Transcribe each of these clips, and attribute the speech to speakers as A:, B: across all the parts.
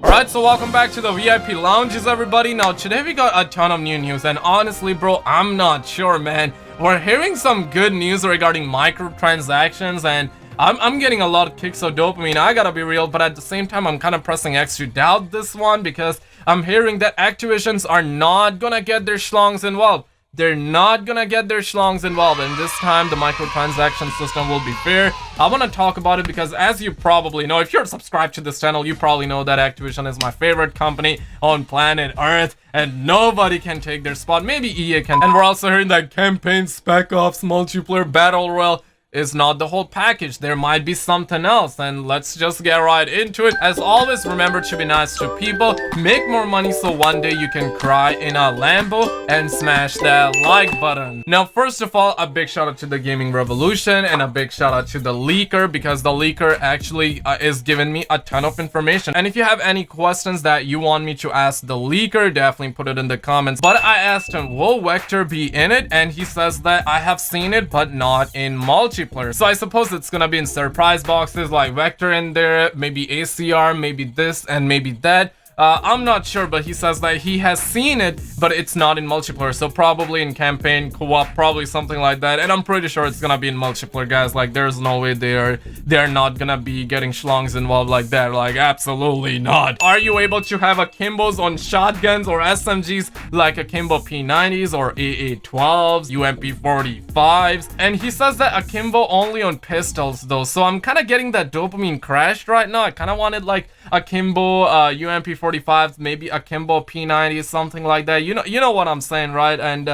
A: Alright, so welcome back to the VIP lounges, everybody. Now today we got a ton of new news, and honestly bro, I'm not sure, man. We're hearing some good news regarding microtransactions, and I'm getting a lot of kicks of dopamine, I gotta be real, but at the same time I'm kind of pressing X to doubt this one, because I'm hearing that Activisions are not gonna get their schlongs involved. They're not gonna get their schlongs involved, and this time the microtransaction system will be fair. I want to talk about it because, as you probably know, if you're subscribed to this channel, you probably know that Activision is my favorite company on planet Earth, and nobody can take their spot. Maybe EA can. And we're also hearing that campaign, spec ops, multiplayer, battle royale is not the whole package. There might be something else, and let's just get right into it. As always, remember to be nice to people, make more money so one day you can cry in a Lambo, and smash that like button. Now, first of all, a big shout out to the gaming revolution, and a big shout out to the leaker, because the leaker actually is giving me a ton of information. And if you have any questions that you want me to ask the leaker, definitely put it in the comments. But I asked him, will Vector be in it? And he says that I have seen it, but not in multiplayer. So I suppose it's gonna be in surprise boxes like Vector in there, maybe ACR, maybe this, and maybe that. I'm not sure, but he says that he has seen it, but it's not in multiplayer. So probably in campaign, co-op, probably something like that. And I'm pretty sure it's gonna be in multiplayer, guys. Like, there's no way they're not gonna be getting schlongs involved like that. Like, absolutely not. Are you able to have akimbos on shotguns or SMGs like akimbo P90s or AA12s, UMP45s? And he says that akimbo only on pistols though. So I'm kind of getting that dopamine crashed right now. I kind of wanted like akimbo UMP45s, maybe akimbo P90s, something like that. You know what I'm saying, right? And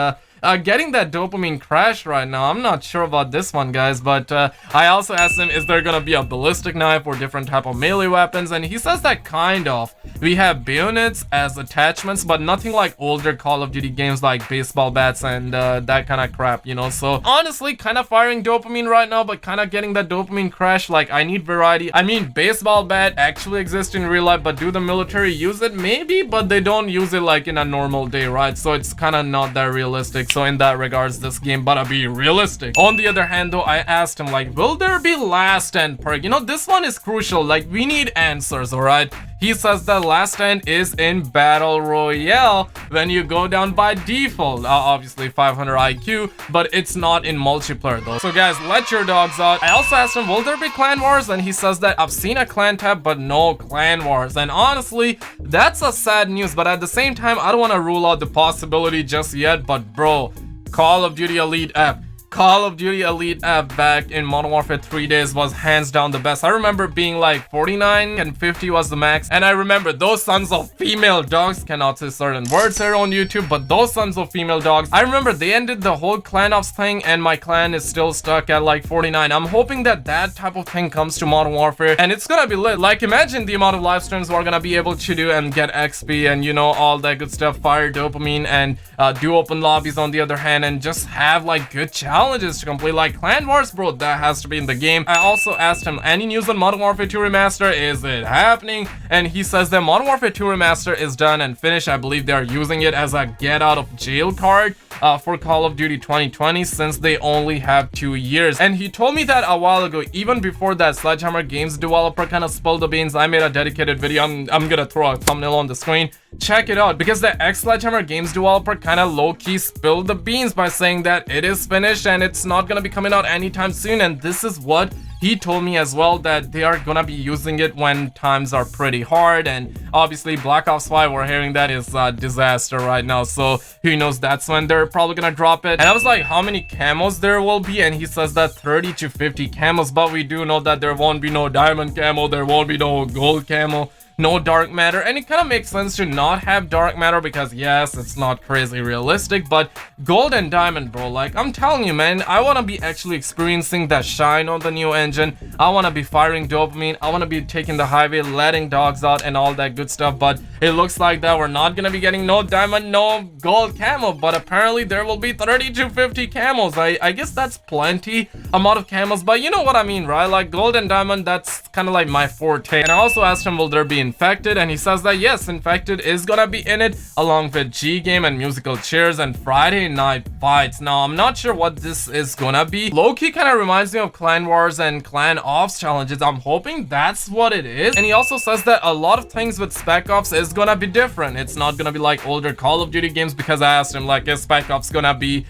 A: getting that dopamine crash right now. I'm not sure about this one, guys, but I also asked him, is there gonna be a ballistic knife or different type of melee weapons? And he says that kind of. We have bayonets as attachments, but nothing like older Call of Duty games like baseball bats and that kind of crap, you know? So honestly, kind of firing dopamine right now, but kind of getting that dopamine crash. Like, I need variety. I mean, baseball bat actually exists in real life, but do the military use it? Maybe, but they don't use it like in a normal day, right? So it's kind of not that realistic. So in that regards, this game better be realistic. On the other hand though, I asked him like, will there be last stand perk? You know, this one is crucial. Like, we need answers, all right? He says that last stand is in battle royale when you go down by default. Obviously 500 IQ, but it's not in multiplayer though. So guys, let your dogs out. I also asked him, will there be clan wars? And he says that I've seen a clan tab, but no clan wars. And honestly, that's a sad news, but at the same time, I don't want to rule out the possibility just yet. But bro, Call of Duty Elite app. Call of Duty Elite app back in Modern Warfare 3 days was hands down the best. I remember being like 49 and 50 was the max. And I remember those sons of female dogs, cannot say certain words here on YouTube, but those sons of female dogs, I remember they ended the whole clan ops thing, and my clan is still stuck at like 49. I'm hoping that that type of thing comes to Modern Warfare, and it's gonna be lit. Like, imagine the amount of live streams we're gonna be able to do and get XP and, you know, all that good stuff, fire dopamine, and do open lobbies on the other hand, and just have like good challenges to complete. Like clan wars, bro, that has to be in the game. I also asked him, any news on Modern Warfare 2 Remaster? Is it happening? And he says that Modern Warfare 2 Remaster is done and finished. I believe they are using it as a get out of jail card for Call of Duty 2020, since they only have 2 years. And he told me that a while ago, even before that Sledgehammer Games developer kind of spilled the beans. I made a dedicated video. I'm gonna throw a thumbnail on the screen. Check it out, because the ex-Sledgehammer Games developer kind of low-key spilled the beans by saying that it is finished and it's not gonna be coming out anytime soon. And this is what he told me as well, that they are gonna be using it when times are pretty hard. And obviously Black Ops 5, we're hearing that is a disaster right now, so who knows, that's when they're probably gonna drop it. And I was like, how many camos there will be? And he says that 30 to 50 camos, but we do know that there won't be no diamond camo, there won't be no gold camo, no dark matter. And it kind of makes sense to not have dark matter, because yes, it's not crazy realistic, but gold and diamond, bro, like, I'm telling you, man, I want to be actually experiencing that shine on the new engine. I want to be firing dopamine. I want to be taking the highway, letting dogs out and all that good stuff. But it looks like that we're not gonna be getting no diamond, no gold camo, but apparently there will be 30 to 50 camos. I guess that's plenty amount of camos, but you know what I mean, right? Like gold and diamond, that's kind of like my forte. And I also asked him, will there be Infected, and he says that yes, Infected is gonna be in it, along with G-Game and musical chairs and Friday night fights. Now, I'm not sure what this is gonna be. Low-key kind of reminds me of Clan Wars and Clan Ops challenges. I'm hoping that's what it is. And he also says that a lot of things with Spec Ops is gonna be different. It's not gonna be like older Call of Duty games, because I asked him, like, is Spec Ops gonna be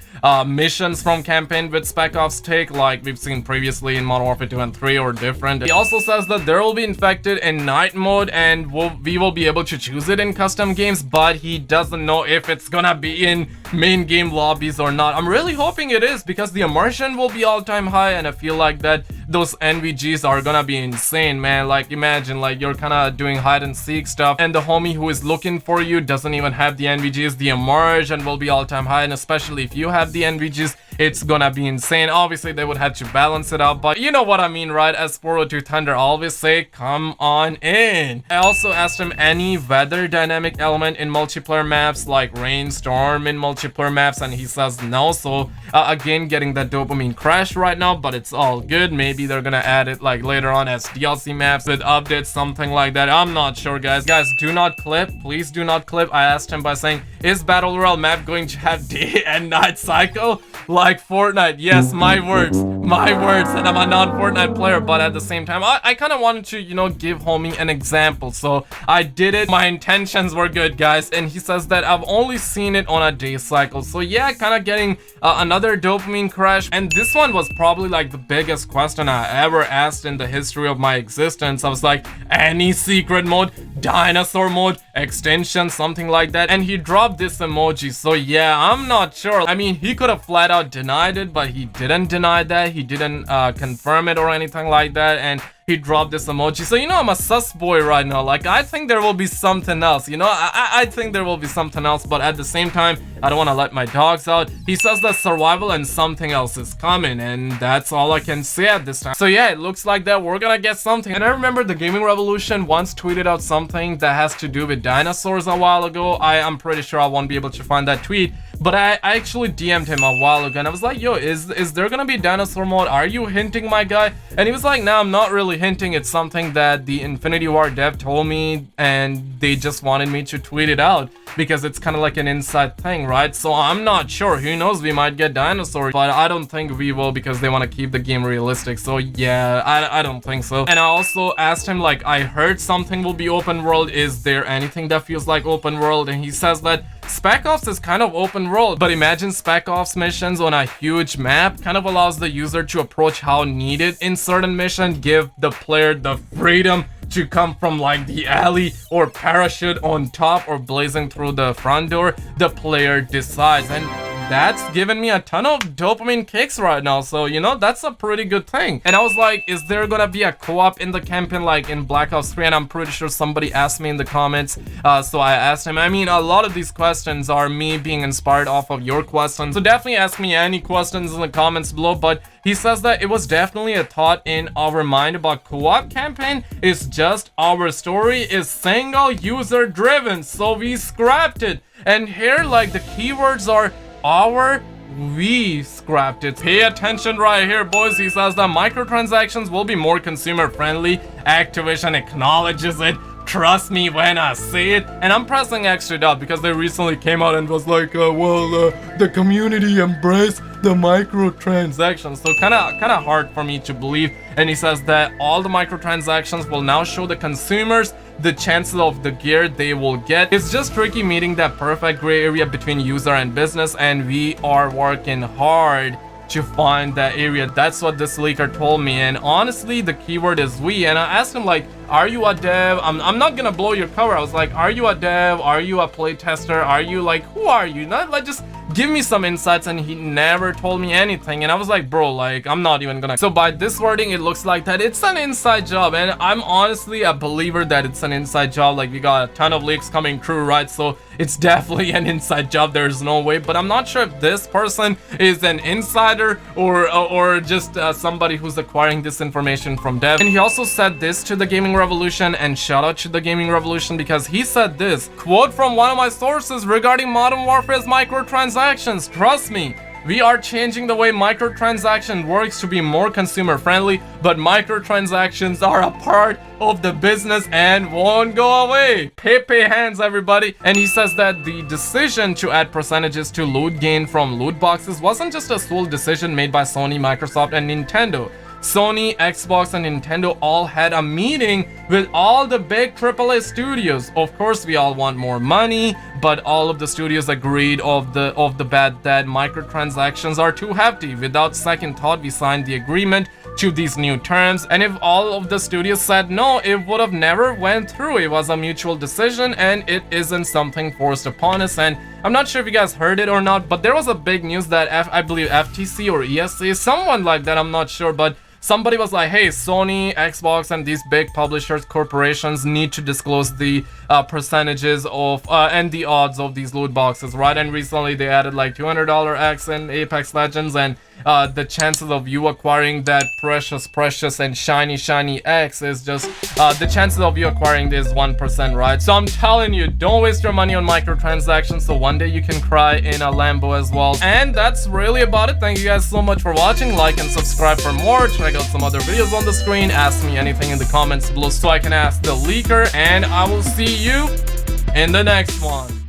A: missions from campaign with Spec Ops take, like we've seen previously in Modern Warfare 2 and 3, or different. He also says that there will be Infected in night mode, and we will be able to choose it in custom games, but he doesn't know if it's gonna be in main game lobbies or not. I'm really hoping it is, because the immersion will be all-time high, and I feel like that those NVGs are gonna be insane, man. Like, imagine, like, you're kind of doing hide and seek stuff, and the homie who is looking for you doesn't even have the NVGs. The immersion will be all-time high, and especially if you have the NVGs, it's gonna be insane. Obviously, they would have to balance it out, but you know what I mean, right? As 402 Thunder always say, come on in. I also asked him any weather dynamic element in multiplayer maps, like rain, storm in multiplayer maps, and he says no. So again, getting that dopamine crash right now, but it's all good. Maybe they're gonna add it like later on as DLC maps with updates, something like that. I'm not sure, guys. Guys, do not clip. Please do not clip. I asked him by saying, is Battle Royale map going to have day and night cycle like Fortnite? Yes, my words, and I'm a non-Fortnite player, but at the same time, I kind of wanted to, you know, give homie an example, so I did it. My intentions were good, guys, and he says that I've only seen it on a day cycle. So yeah, kind of getting another dopamine crash, and this one was probably like the biggest question I ever asked in the history of my existence. I was like, any secret mode, dinosaur mode, extension, something like that, and he dropped this emoji. So yeah, I'm not sure. I mean, he could have flat out denied it, but he didn't deny that. He didn't confirm it or anything like that, and he dropped this emoji. So, you know, I'm a sus boy right now. Like, I think there will be something else, you know. I think there will be something else, but at the same time, I don't want to let my dogs out. He says that survival and something else is coming, and that's all I can say at this time. So yeah, it looks like that we're gonna get something. And I remember the Gaming Revolution once tweeted out something that has to do with dinosaurs a while ago. I'm pretty sure I won't be able to find that tweet, but I actually DM'd him a while ago, and I was like, yo, is there gonna be dinosaur mode? Are you hinting, my guy? And he was like, nah, I'm not really hinting. It's something that the Infinity War dev told me, and they just wanted me to tweet it out because it's kind of like an inside thing, right? So I'm not sure. Who knows? We might get dinosaurs, but I don't think we will, because they want to keep the game realistic. So yeah, I don't think so. And I also asked him, like, I heard something will be open world. Is there anything that feels like open world? And he says that Spec Ops is kind of open world, but imagine Spec Ops missions on a huge map. Kind of allows the user to approach how needed in certain mission, give the player the freedom to come from like the alley or parachute on top or blazing through the front door. The player decides, and that's given me a ton of dopamine kicks right now. So, you know, that's a pretty good thing. And I was like, is there gonna be a co-op in the campaign like in Black Ops 3? And I'm pretty sure somebody asked me in the comments, so I asked him. I mean, a lot of these questions are me being inspired off of your questions, so definitely ask me any questions in the comments below. But he says that it was definitely a thought in our mind about co-op campaign. It's just our story is single user driven, so we scrapped it. And here, like, the keywords are we scrapped it. Pay attention right here, boys. He says that microtransactions will be more consumer friendly. Activision acknowledges it. Trust me when I say it. And I'm pressing extra dot because they recently came out and was like, the community embraced the microtransactions. So kind of hard for me to believe. And he says that all the microtransactions will now show the consumers the chances of the gear they will get. It's just tricky meeting that perfect gray area between user and business, and we are working hard to find that area. That's what this leaker told me. And honestly, the keyword is we. And I asked him, like, are you a dev? I'm not gonna blow your cover. I was like, are you a dev? Are you a play tester? Are you, like, who are you? Not like, just give me some insights. And he never told me anything. And I was like, bro, like, I'm not even gonna. So by this wording, it looks like that it's an inside job. And I'm honestly a believer that it's an inside job. Like, we got a ton of leaks coming through, right? So it's definitely an inside job. There's no way. But I'm not sure if this person is an insider or just somebody who's acquiring this information from dev. And he also said this to the Gaming Revolution, and shout out to the Gaming Revolution, because he said this quote from one of my sources regarding Modern Warfare's microtransactions. Trust me, we are changing the way microtransaction works to be more consumer friendly, but microtransactions are a part of the business and won't go away. Pepe hands, everybody. And he says that the decision to add percentages to loot gain from loot boxes wasn't just a sole decision made by Sony, Microsoft, and Nintendo. Sony, Xbox, and Nintendo all had a meeting with all the big AAA studios. Of course, we all want more money, but all of the studios agreed off the bat that microtransactions are too hefty. Without second thought, we signed the agreement to these new terms, and if all of the studios said no, it would have never went through. It was a mutual decision, and it isn't something forced upon us. And I'm not sure if you guys heard it or not, but there was a big news that I believe FTC or ESC, someone like that, I'm not sure, but somebody was like, hey, Sony, Xbox, and these big publishers, corporations need to disclose the percentages of and the odds of these loot boxes, right? And recently they added like $200 X in Apex Legends, and the chances of you acquiring that precious and shiny X is just the chances of you acquiring this 1%, right? So I'm telling you, don't waste your money on microtransactions, so one day you can cry in a Lambo as well. And that's really about it. Thank you guys so much for watching. Like and subscribe for more. Check out some other videos on the screen. Ask me anything in the comments below so I can ask the leaker, and I will see you in the next one.